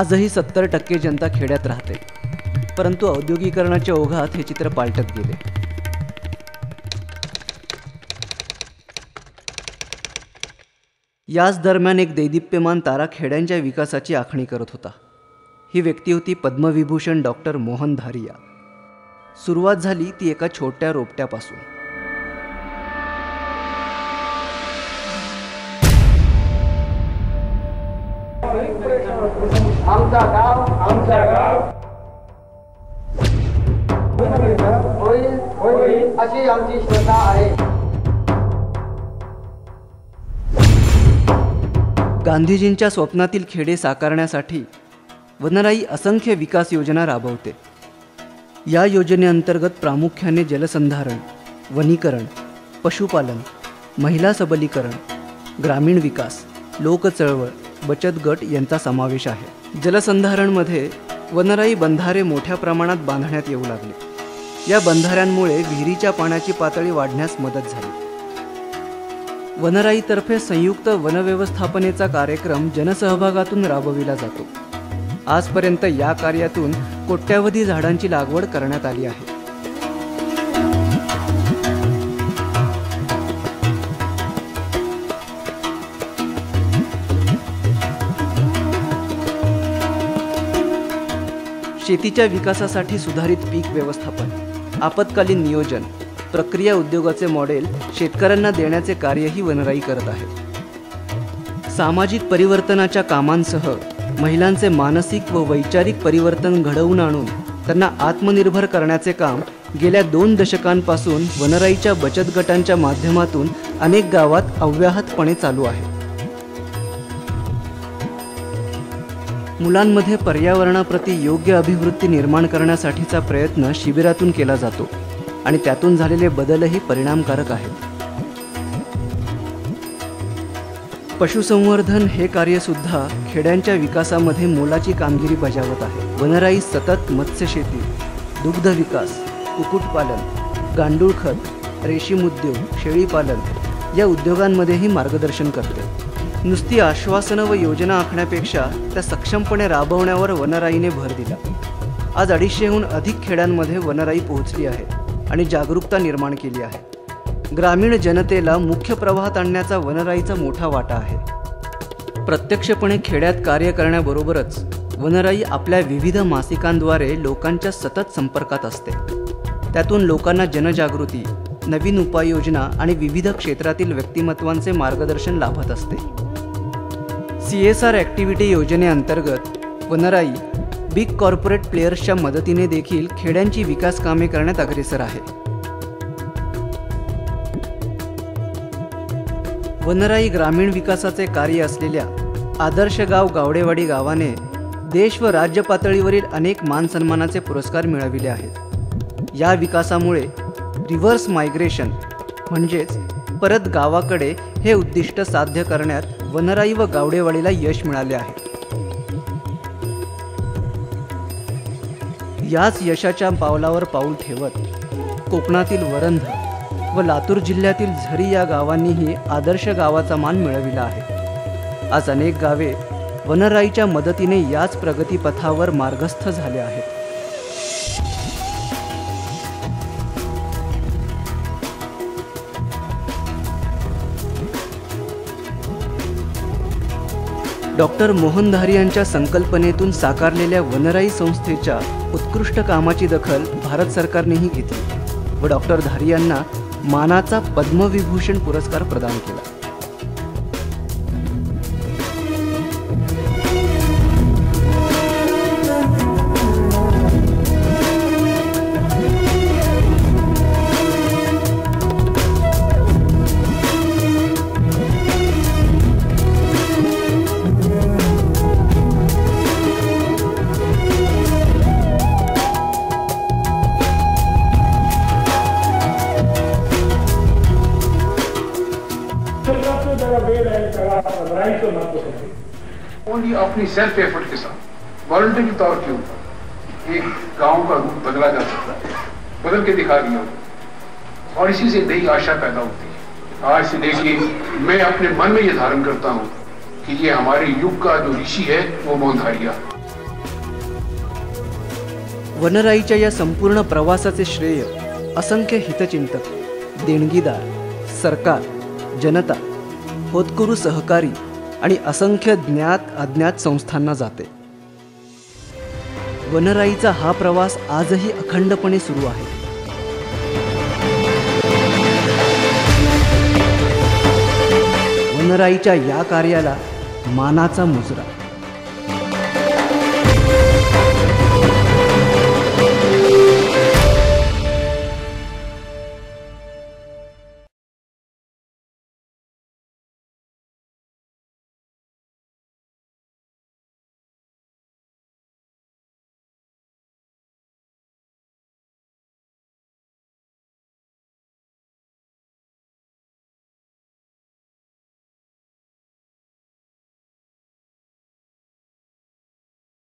आजही 70% जनता खेड्यात राहते, परंतु औद्योगिकरणाच्या ओघात हे चित्र पालटत गेले. याच दरम्यान एक दैदिप्यमान तारा खेड्यांच्या विकासाची आखणी करत होता. ही व्यक्ती होती पद्मविभूषण डॉक्टर मोहन धारिया. सुरुवात झाली ती एका छोट्या रोपट्यापासून. आमचा गाव होईल अशी आमची श्रद्धा आहे. गांधीजींच्या स्वप्नातील खेडे साकारण्यासाठी वनराई असंख्य विकास योजना राबवते. या योजनेअंतर्गत प्रामुख्याने जलसंधारण, वनीकरण, पशुपालन, महिला सबलीकरण, ग्रामीण विकास, लोकचळवळ, बचत गट यांचा समावेश आहे. जलसंधारणमध्ये वनराई बंधारे मोठ्या प्रमाणात बांधण्यात येऊ लागले. या बंधाऱ्यांमुळे विहिरीच्या पाण्याची पातळी वाढण्यास मदत झाली. वनराईतर्फे संयुक्त वनव्यवस्थापनेचा कार्यक्रम जनसहभागातून राबविला जातो. आजपर्यंत या कार्यातून कोट्यावधी झाडांची लागवड करण्यात आली आहे. शेतीच्या विकासासाठी सुधारित पीक व्यवस्थापन, आपत्कालीन नियोजन, प्रक्रिया उद्योगाचे मॉडेल शेतकऱ्यांना देण्याचे कार्यही वनराई करत आहे. सामाजिक परिवर्तनाच्या कामांसह महिलांचे मानसिक व वैचारिक परिवर्तन घडवून आणून त्यांना आत्मनिर्भर करण्याचे काम गेल्या 2 दशकांपासून वनराईच्या बचत गटांच्या माध्यमातून अनेक गावात अव्याहतपणे चालू आहे. मुलांमध्ये पर्यावरणाप्रती योग्य अभिवृत्ती निर्माण करण्यासाठीचा प्रयत्न शिबिरातून केला जातो आणि त्यातून झालेले बदलही परिणामकारक आहेत. पशुसंवर्धन हे कार्यसुद्धा खेड्यांच्या विकासामध्ये मोलाची कामगिरी बजावत आहे. वनराई सतत मत्स्यशेती, दुग्ध विकास, कुक्कुटपालन, गांडूळ खत, रेशीम उद्योग, शेळीपालन या उद्योगांमध्येही मार्गदर्शन करते. नुसती आश्वासनं व योजना आखण्यापेक्षा त्या सक्षमपणे राबवण्यावर वनराईने भर दिला. आज 250हून अधिक खेड्यांमध्ये वनराई पोहोचली आहे आणि जागरूकता निर्माण केली आहे. ग्रामीण जनतेला मुख्य प्रवाहात आणण्याचा वनराईचा मोठा वाटा आहे. प्रत्यक्षपणे खेड्यात कार्य करण्याबरोबरच वनराई आपल्या विविध मासिकांद्वारे लोकांच्या सतत संपर्कात असते. त्यातून लोकांना जनजागृती, नवीन उपाययोजना आणि विविध क्षेत्रातील व्यक्तिमत्वांचे मार्गदर्शन लाभत असते. CSR ॲक्टिव्हिटी योजनेअंतर्गत वनराई बिग कॉर्पोरेट प्लेयर्सच्या मदतीने देखील खेड्यांची विकास कामे करण्यात अग्रेसर आहे. वनराई ग्रामीण विकासाचे कार्य असलेल्या आदर्श गाव गावडेवाडी गावाने देश व राज्य पातळीवरील अनेक मानसन्मानाचे पुरस्कार मिळविले आहेत. या विकासामुळे रिव्हर्स मायग्रेशन म्हणजेच परत गावाकडे हे उद्दिष्ट साध्य करण्यात वनराई व गावडेवाडीला यश मिळाले आहे. याच यशाच्या पावलावर पाऊल ठेवत कोकणातील वरंध व लातूर जिल्ह्यातील झरी या गावांनीही आदर्श गावाचा मान मिळविला आहे. आज अनेक गावे वनराईच्या मदतीने याच प्रगतीपथावर मार्गस्थ झाले आहेत. डॉक्टर मोहन धारियांच्या संकल्पनेतून साकारलेल्या वनराई संस्थेच्या उत्कृष्ट कामाची दखल भारत सरकारनेही घेतली व डॉक्टर धारियांना मानाचा पद्मविभूषण पुरस्कार प्रदान केला. ओनली अपनी सेल्फ एफर्ट के साथ वॉलंटियर के तौर के ऊपर एक गांव का रूप बदला जा सकता है, बदल के दिखा दिया और इसी से नई आशा पैदा होती है. आज से देखिए मैं अपने मन में ये धारण करता हूँ कि ये हमारे युग का जो ऋषि है वो मोहन धारिया. वनराईच्या या संपूर्ण प्रवासाचे श्रेय असंख्य हितचिंतक, देणगीदार, सरकार, जनता, होतकरू सहकारी आणि असंख्य ज्ञात अज्ञात संस्थांना जाते. वनराईचा हा प्रवास आजही अखंडपणे सुरू आहे. वनराईच्या या कार्याला मानाचा मुजरा.